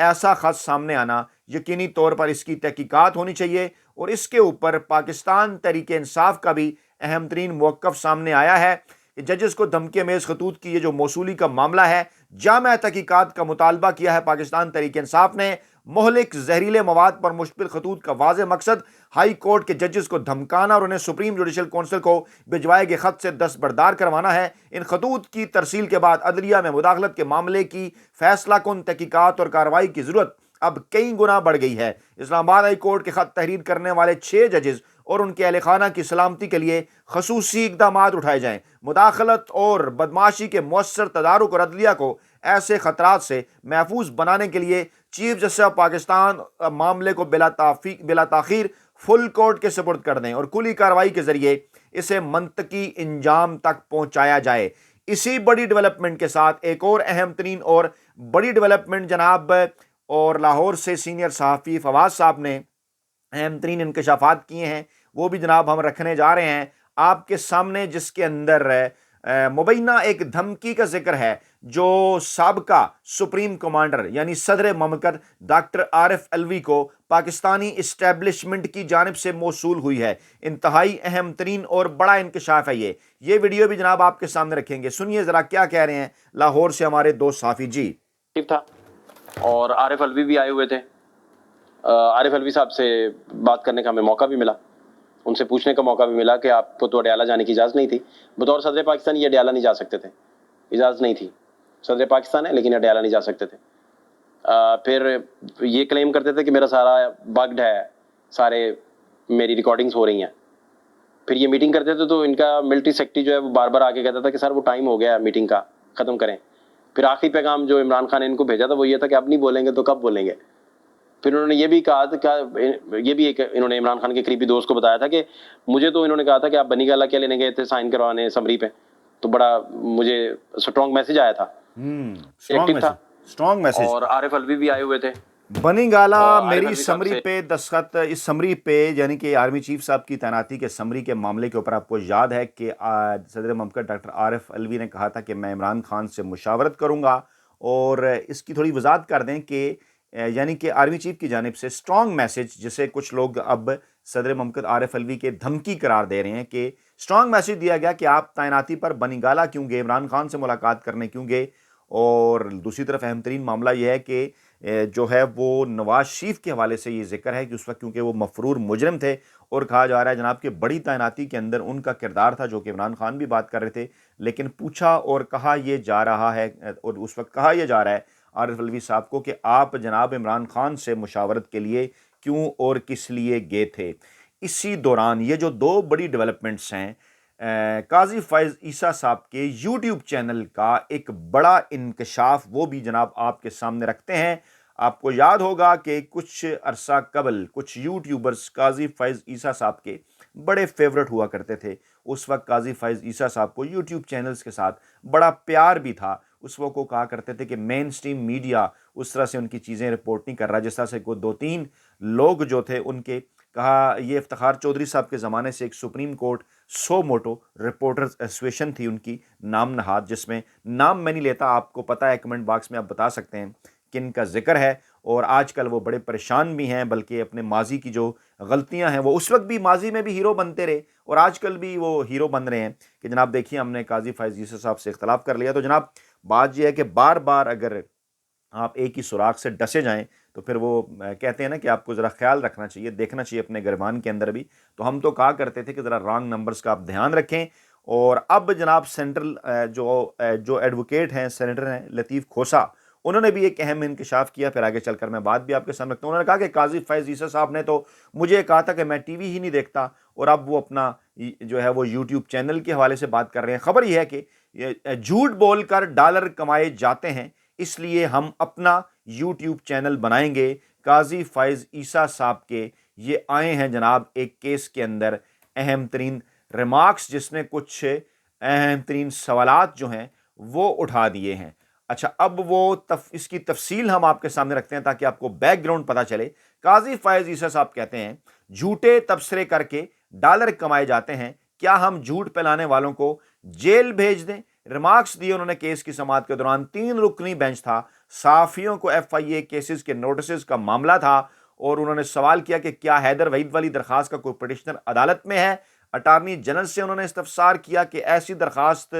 ایسا خط سامنے آنا یقینی طور پر اس کی تحقیقات ہونی چاہیے، اور اس کے اوپر پاکستان تحریک انصاف کا بھی اہم ترین موقف سامنے آیا ہے کہ ججز کو دھمکی امیز خطوط کی یہ جو موصولی کا معاملہ ہے، جامع تحقیقات کا مطالبہ کیا ہے پاکستان تحریک انصاف نے۔ مہلک زہریلے مواد پر مشتمل خطوط کا واضح مقصد ہائی کورٹ کے ججز کو دھمکانا اور انہیں سپریم جوڈیشل کونسل کو بھجوائے گئے خط سے دستبردار کروانا ہے۔ ان خطوط کی ترسیل کے بعد عدلیہ میں مداخلت کے معاملے کی فیصلہ کن تحقیقات اور کارروائی کی ضرورت اب کئی گنا بڑھ گئی ہے۔ اسلام آباد ہائی کورٹ کے خط تحریر کرنے والے 6 ججز اور ان کے اہل خانہ کی سلامتی کے لیے خصوصی اقدامات اٹھائے جائیں۔ مداخلت اور بدمعاشی کے مؤثر تدارک اور عدلیہ کو ایسے خطرات سے محفوظ بنانے کے لیے چیف جسٹس آف پاکستان معاملے کو بلا تاخیر فل کورٹ کے سپرد کر دیں اور کلی کارروائی کے ذریعے اسے منطقی انجام تک پہنچایا جائے۔ اسی بڑی ڈیولپمنٹ کے ساتھ ایک اور اہم ترین اور بڑی ڈیولپمنٹ جناب، اور لاہور سے سینئر صحافی فواز صاحب نے اہم ترین انکشافات کیے ہیں، وہ بھی جناب ہم رکھنے جا رہے ہیں آپ کے سامنے، جس کے اندر مبینہ ایک دھمکی کا ذکر ہے جو سابقہ سپریم کمانڈر یعنی صدر مملکت ڈاکٹر عارف الوی کو پاکستانی اسٹیبلشمنٹ کی جانب سے موصول ہوئی ہے۔ انتہائی اہم ترین اور بڑا انکشاف ہے یہ ویڈیو بھی جناب آپ کے سامنے رکھیں گے، سنیے ذرا کیا کہہ رہے ہیں لاہور سے ہمارے دوست صحافی۔ جی تھا اور عارف الوی بھی آئے ہوئے تھے۔ عارف الوی صاحب سے بات کرنے کا ہمیں موقع بھی ملا، ان سے پوچھنے کا موقع بھی ملا کہ آپ کو تو اڈیالہ جانے کی اجازت نہیں تھی، بطور صدر پاکستان یہ اڈیالہ نہیں جا سکتے تھے، اجازت نہیں تھی، صدر پاکستان ہے لیکن اڈیالہ نہیں جا سکتے تھے۔ پھر یہ کلیم کرتے تھے کہ میرا سارا بگڈ ہے، سارے میری ریکارڈنگز ہو رہی ہیں۔ پھر یہ میٹنگ کرتے تھے تو ان کا ملٹری سیکرٹری جو ہے وہ بار بار آ کے کہتا تھا کہ سر وہ ٹائم ہو گیا ہے میٹنگ کا، ختم کریں۔ پھر آخری پیغام جو عمران خان نے ان کو بھیجا تھا وہ یہ تھا کہ اب نہیں بولیں گے تو کب بولیں گے۔ پھر انہوں نے یہ بھی کہا تھا، یہ بھی ایک انہوں نے عمران خان کے قریبی دوست کو بتایا تھا کہ مجھے تو انہوں نے کہا تھا کہ آپ بنی گالہ کیا لینے گئے تھے سائن کروانے سمری پہ، تو بڑا مجھے اسٹرانگ میسج آیا تھا، ایکٹیو تھا۔ Strong message. اور عارف الوی بھی آئے ہوئے تھے بنی گالہ میری سمری پہ دستخط، اس سمری پہ یعنی کہ آرمی چیف صاحب کی تعیناتی کے سمری کے معاملے کے اوپر آپ کو یاد ہے کہ صدر مملکت ڈاکٹر عارف الوی نے کہا تھا کہ میں عمران خان سے مشاورت کروں گا، اور اس کی تھوڑی وضاحت کر دیں کہ یعنی کہ آرمی چیف کی جانب سے اسٹرانگ میسج، جسے کچھ لوگ اب صدر مملکت عارف الوی کے دھمکی قرار دے رہے ہیں کہ اسٹرانگ میسج دیا گیا کہ آپ تعیناتی پر بنی گالہ کیوں گئے، عمران خان سے ملاقات کرنے کیوں گئے۔ اور دوسری طرف اہم ترین معاملہ یہ ہے کہ جو ہے وہ نواز شریف کے حوالے سے یہ ذکر ہے کہ اس وقت کیونکہ وہ مفرور مجرم تھے، اور کہا جا رہا ہے جناب کہ بڑی تعیناتی کے اندر ان کا کردار تھا، جو کہ عمران خان بھی بات کر رہے تھے، لیکن پوچھا اور کہا یہ جا رہا ہے، اور اس وقت کہا یہ جا رہا ہے عارف الوی صاحب کو کہ آپ جناب عمران خان سے مشاورت کے لیے کیوں اور کس لیے گئے تھے۔ اسی دوران یہ جو 2 بڑی ڈیولپمنٹس ہیں، قاضی فائز عیسیٰ صاحب کے یوٹیوب چینل کا ایک بڑا انکشاف، وہ بھی جناب آپ کے سامنے رکھتے ہیں۔ آپ کو یاد ہوگا کہ کچھ عرصہ قبل کچھ یوٹیوبرز قاضی فائز عیسیٰ صاحب کے بڑے فیورٹ ہوا کرتے تھے۔ اس وقت قاضی فائز عیسیٰ صاحب کو یوٹیوب چینلز کے ساتھ بڑا پیار بھی تھا۔ اس وقت وہ کہا کرتے تھے کہ مین سٹریم میڈیا اس طرح سے ان کی چیزیں رپورٹ نہیں کر رہا، جس طرح سے کوئی 2-3 لوگ جو تھے ان کے کہا، یہ افتخار چودھری صاحب کے زمانے سے ایک سپریم کورٹ سو موٹو رپورٹرز ایسوسیشن تھی ان کی نام نہاد، جس میں نام میں نہیں لیتا، آپ کو پتہ ہے کمنٹ باکس میں آپ بتا سکتے ہیں کن کا ذکر ہے، اور آج کل وہ بڑے پریشان بھی ہیں، بلکہ اپنے ماضی کی جو غلطیاں ہیں وہ اس وقت بھی ماضی میں بھی ہیرو بنتے رہے اور آج کل بھی وہ ہیرو بن رہے ہیں کہ جناب دیکھیے ہم نے قاضی فائز عیسیٰ صاحب سے اختلاف کر لیا۔ تو جناب بات یہ ہے کہ بار بار اگر آپ ایک ہی سوراخ سے ڈسے جائیں تو پھر وہ کہتے ہیں نا کہ آپ کو ذرا خیال رکھنا چاہیے، دیکھنا چاہیے اپنے گریبان کے اندر بھی۔ تو ہم تو کہا کرتے تھے کہ ذرا رانگ نمبرز کا آپ دھیان رکھیں۔ اور اب جناب سینٹرل جو ایڈوکیٹ ہیں، سینیٹر ہیں لطیف کھوسا، انہوں نے بھی ایک اہم انکشاف کیا، پھر آگے چل کر میں بات بھی آپ کے سامنے رکھتا ہوں۔ انہوں نے کہا کہ قاضی فائز عیسیٰ صاحب نے تو مجھے کہا تھا کہ میں ٹی وی ہی نہیں دیکھتا، اور اب وہ اپنا جو ہے وہ یوٹیوب چینل کے حوالے سے بات کر رہے ہیں۔ خبر یہ ہے کہ جھوٹ بول کر ڈالر کمائے جاتے ہیں، اس لیے ہم اپنا یوٹیوب چینل بنائیں گے۔ قاضی فائز عیسیٰ صاحب کے یہ آئے ہیں جناب ایک کیس کے اندر اہم ترین ریمارکس، جس نے کچھ اہم ترین سوالات جو ہیں وہ اٹھا دیے ہیں۔ اچھا، اب وہ اس کی تفصیل ہم آپ کے سامنے رکھتے ہیں تاکہ آپ کو بیک گراؤنڈ پتہ چلے۔ قاضی فائز عیسیٰ صاحب کہتے ہیں جھوٹے تبصرے کر کے ڈالر کمائے جاتے ہیں، کیا ہم جھوٹ پھیلانے والوں کو جیل بھیج دیں؟ ریمارکس دیے انہوں نے کیس کی سماعت کے دوران۔ 3 رکنی بینچ تھا، صحافیوں کو FIA کیسز کے نوٹسز کا معاملہ تھا اور انہوں نے سوال کیا کہ کیا حیدر وحید والی درخواست کا کوئی پٹیشنر عدالت میں ہے۔ اٹارنی جنرل سے انہوں نے استفسار کیا کہ ایسی درخواست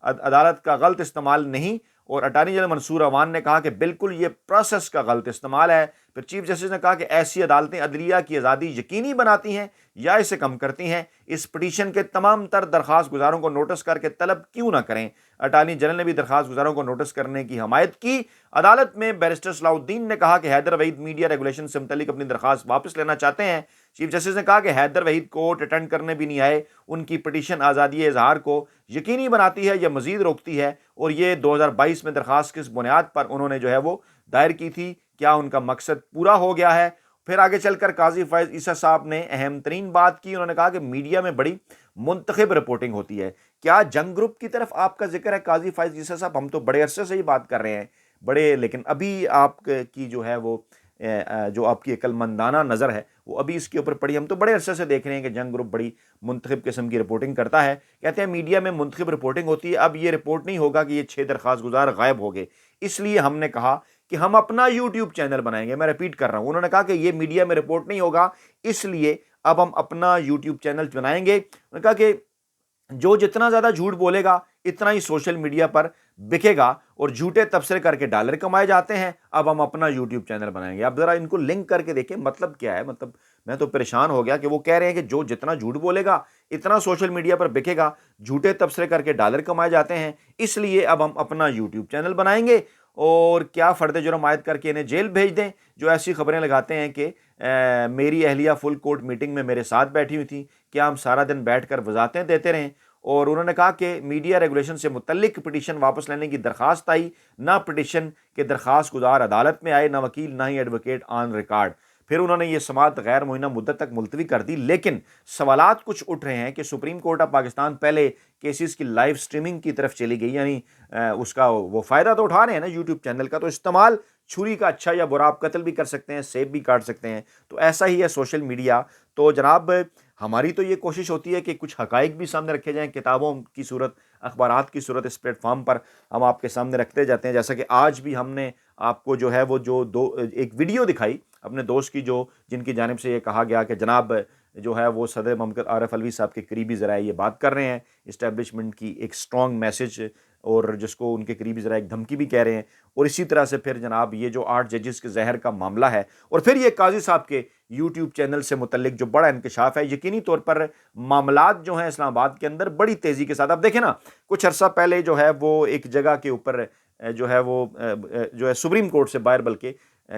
عدالت کا غلط استعمال نہیں، اور اٹارنی جنرل منصور عوان نے کہا کہ بالکل یہ پروسیس کا غلط استعمال ہے۔ پھر چیف جسٹس نے کہا کہ ایسی عدالتیں عدلیہ کی آزادی یقینی بناتی ہیں یا اسے کم کرتی ہیں، اس پٹیشن کے تمام تر درخواست گزاروں کو نوٹس کر کے طلب کیوں نہ کریں۔ اٹارنی جنرل نے بھی درخواست گزاروں کو نوٹس کرنے کی حمایت کی۔ عدالت میں بیرسٹر صلاح الدین نے کہا کہ حیدر وحید میڈیا ریگولیشن سے متعلق اپنی درخواست واپس لینا چاہتے ہیں۔ چیف جسٹس نے کہا کہ حیدر وحید کورٹ اٹینڈ کرنے بھی نہیں آئے، ان کی پٹیشن آزادی اظہار کو یقینی بناتی ہے یا مزید روکتی ہے، اور یہ 2022 میں درخواست کس بنیاد پر انہوں نے جو ہے وہ دائر کی تھی، کیا ان کا مقصد پورا ہو گیا ہے۔ پھر آگے چل کر قاضی فائز عیسیٰ صاحب نے اہم ترین بات کی، انہوں نے کہا کہ میڈیا میں بڑی منتخب رپورٹنگ ہوتی ہے۔ کیا جنگ گروپ کی طرف آپ کا ذکر ہے قاضی فائز عیسیٰ صاحب؟ ہم تو بڑے عرصے سے ہی بات کر رہے ہیں لیکن ابھی آپ کی جو ہے وہ جو آپ کی عقل مندانہ نظر ہے وہ ابھی اس کے اوپر پڑی۔ ہم تو بڑے عرصے سے دیکھ رہے ہیں کہ جنگ گروپ بڑی منتخب قسم کی رپورٹنگ کرتا ہے، کہتے ہیں میڈیا میں منتخب رپورٹنگ ہوتی ہے۔ اب یہ رپورٹ نہیں ہوگا کہ یہ 6 درخواست گزار غائب ہو گئے، اس لیے ہم نے کہا کہ ہم اپنا یوٹیوب چینل بنائیں گے۔ میں ریپیٹ کر رہا ہوں، انہوں نے کہا کہ یہ میڈیا میں رپورٹ نہیں ہوگا، اس لیے اب ہم اپنا یوٹیوب چینل بنائیں گے۔ انہوں نے کہا کہ جو جتنا زیادہ جھوٹ بولے گا اتنا ہی سوشل میڈیا پر بکے گا، اور جھوٹے تبصرے کر کے ڈالر کمائے جاتے ہیں، اب ہم اپنا یوٹیوب چینل بنائیں گے۔ اب ذرا ان کو لنک کر کے دیکھیں مطلب کیا ہے۔ مطلب میں تو پریشان ہو گیا کہ وہ کہہ رہے ہیں کہ جو جتنا جھوٹ بولے گا اتنا سوشل میڈیا پر بکے گا، جھوٹے تبصرے کر کے ڈالر کمائے جاتے ہیں، اس لیے اب ہم اپنا یوٹیوب چینل بنائیں گے، اور کیا فرد جرم عائد کر کے انہیں جیل بھیج دیں جو ایسی خبریں لگاتے ہیں کہ میری اہلیہ فل کورٹ میٹنگ میں میرے ساتھ بیٹھی ہوئی تھی، کیا ہم سارا دن بیٹھ کر وضاحتیں دیتے رہیں۔ اور انہوں نے کہا کہ میڈیا ریگولیشن سے متعلق پٹیشن واپس لینے کی درخواست آئی، نہ پٹیشن کے درخواست گزار عدالت میں آئے، نہ وکیل نہ ہی ایڈوکیٹ آن ریکارڈ۔ پھر انہوں نے یہ سماعت غیر معینہ مدت تک ملتوی کر دی، لیکن سوالات کچھ اٹھ رہے ہیں کہ سپریم کورٹ آف پاکستان پہلے کیسز کی لائیو سٹریمنگ کی طرف چلی گئی، یعنی اس کا وہ فائدہ تو اٹھا رہے ہیں نا یوٹیوب چینل کا، تو استعمال چھری کا اچھا یا برا، آپ قتل بھی کر سکتے ہیں، سیب بھی کاٹ سکتے ہیں، تو ایسا ہی ہے سوشل میڈیا۔ تو جناب ہماری تو یہ کوشش ہوتی ہے کہ کچھ حقائق بھی سامنے رکھے جائیں، کتابوں کی صورت، اخبارات کی صورت، اس پلیٹ فارم پر ہم آپ کے سامنے رکھتے جاتے ہیں، جیسا کہ آج بھی ہم نے آپ کو جو ہے وہ ایک ویڈیو دکھائی اپنے دوست کی، جن کی جانب سے یہ کہا گیا کہ جناب جو ہے وہ صدر مملکت عارف علوی صاحب کے قریبی ذرائع یہ بات کر رہے ہیں، اسٹیبلشمنٹ کی ایک سٹرونگ میسج، اور جس کو ان کے قریبی ذرائع ایک دھمکی بھی کہہ رہے ہیں۔ اور اسی طرح سے پھر جناب یہ جو 8 ججز کے زہر کا معاملہ ہے، اور پھر یہ قاضی صاحب کے یوٹیوب چینل سے متعلق جو بڑا انکشاف ہے، یقینی طور پر معاملات جو ہیں اسلام آباد کے اندر بڑی تیزی کے ساتھ، اب دیکھیں نا کچھ عرصہ پہلے جو ہے وہ ایک جگہ کے اوپر جو ہے وہ جو ہے سپریم کورٹ سے باہر بلکہ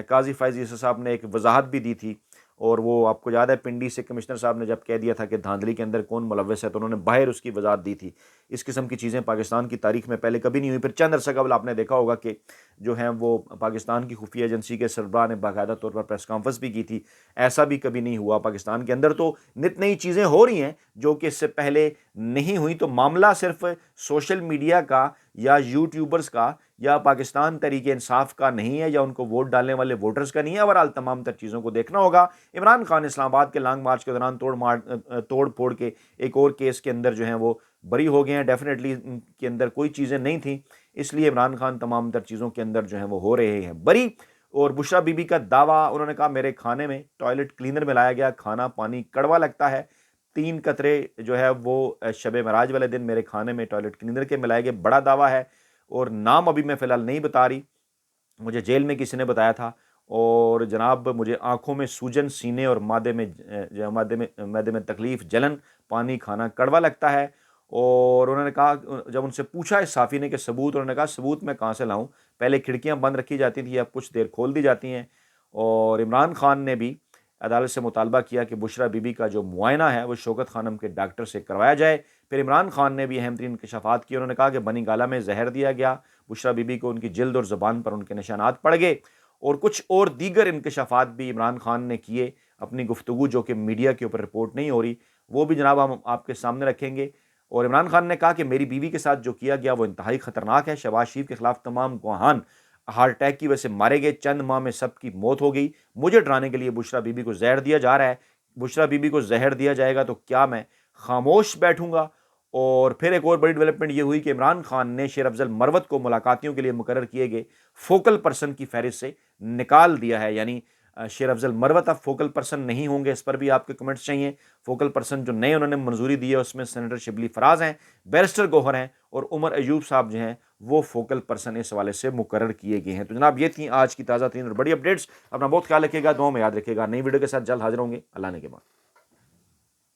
قاضی فائز عیسیٰ صاحب نے ایک وضاحت بھی دی تھی، اور وہ آپ کو یاد ہے پنڈی سے کمشنر صاحب نے جب کہہ دیا تھا کہ دھاندلی کے اندر کون ملوث ہے، تو انہوں نے باہر اس کی وضاحت دی تھی۔ اس قسم کی چیزیں پاکستان کی تاریخ میں پہلے کبھی نہیں ہوئی۔ پھر چند عرصہ قبل آپ نے دیکھا ہوگا کہ جو ہیں وہ پاکستان کی خفیہ ایجنسی کے سربراہ نے باقاعدہ طور پر پریس کانفرنس بھی کی تھی، ایسا بھی کبھی نہیں ہوا پاکستان کے اندر۔ تو نت نئی چیزیں ہو رہی ہیں جو کہ اس سے پہلے نہیں ہوئی۔ تو معاملہ صرف سوشل میڈیا کا یا یوٹیوبرز کا یا پاکستان تحریک انصاف کا نہیں ہے، یا ان کو ووٹ ڈالنے والے ووٹرز کا نہیں ہے، اوورال تمام تر چیزوں کو دیکھنا ہوگا۔ عمران خان اسلام آباد کے لانگ مارچ کے دوران توڑ پھوڑ کے ایک اور کیس کے اندر جو ہیں وہ بری ہو گئے ہیں، ڈیفینیٹلی ان کے اندر کوئی چیزیں نہیں تھیں، اس لیے عمران خان تمام تر چیزوں کے اندر جو ہیں وہ ہو رہے ہیں بری۔ اور بشرا بی بی کا دعویٰ، انہوں نے کہا میرے کھانے میں ٹوائلٹ کلینر ملایا گیا، کھانا پانی کڑوا لگتا ہے، 3 قطرے جو ہے وہ شب معراج والے دن میرے کھانے میں ٹوائلٹ کلینر کے ملائے گئے، بڑا دعویٰ ہے، اور نام ابھی میں فی الحال نہیں بتا رہی، مجھے جیل میں کسی نے بتایا تھا۔ اور جناب مجھے آنکھوں میں سوجن، سینے اور معدے میں تکلیف، جلن، پانی کھانا کڑوا لگتا ہے۔ اور انہوں نے کہا جب ان سے پوچھا اس صحافی نے کہ ثبوت، انہوں نے کہا ثبوت میں کہاں سے لاؤں، پہلے کھڑکیاں بند رکھی جاتی تھیں، اب کچھ دیر کھول دی جاتی ہیں۔ اور عمران خان نے بھی عدالت سے مطالبہ کیا کہ بشرا بی بی کا جو معائنہ ہے وہ شوکت خانم کے ڈاکٹر سے کروایا جائے۔ پھر عمران خان نے بھی اہم ترین انکشافات کیے، انہوں نے کہا کہ بنی گالہ میں زہر دیا گیا، بشرا بی بی کو ان کی جلد اور زبان پر ان کے نشانات پڑ گئے، اور کچھ اور دیگر انکشافات بھی عمران خان نے کیے اپنی گفتگو، جو کہ میڈیا کے اوپر رپورٹ نہیں ہو رہی، وہ بھی جناب ہم آپ کے سامنے رکھیں گے۔ اور عمران خان نے کہا کہ میری بیوی کے ساتھ جو کیا گیا وہ انتہائی خطرناک ہے، شہباز شریف کے خلاف تمام گواہان ہارٹ اٹیک کی وجہ سے مارے گئے، چند ماہ میں سب کی موت ہو گئی، مجھے ڈرانے کے لیے بشرا بی بی کو زہر دیا جا رہا ہے، بشرا بی بی کو زہر دیا جائے گا تو کیا میں خاموش بیٹھوں گا؟ اور پھر ایک اور بڑی ڈیولپمنٹ یہ ہوئی کہ عمران خان نے شیر افضل مروت کو ملاقاتیوں کے لیے مقرر کیے گئے فوکل پرسن کی فہرست سے نکال دیا ہے، یعنی شیر افضل مروت اب فوکل پرسن نہیں ہوں گے۔ اس پر بھی آپ کے کمنٹس چاہیے۔ فوکل پرسن جو نئے انہوں نے منظوری دی ہے اس میں سینیٹر شبلی فراز ہیں، بیرسٹر گوہر ہیں اور عمر ایوب صاحب جو ہیں وہ فوکل پرسن اس حوالے سے مقرر کیے گئے ہیں۔ تو جناب یہ تھیں آج کی تازہ ترین اور بڑی اپڈیٹس۔ اپنا بہت خیال رکھیے گا، دعاؤں میں یاد رکھیے گا۔ نئی ویڈیو کے ساتھ جلد حاضر ہوں گے۔ اللہ نے کے بعد۔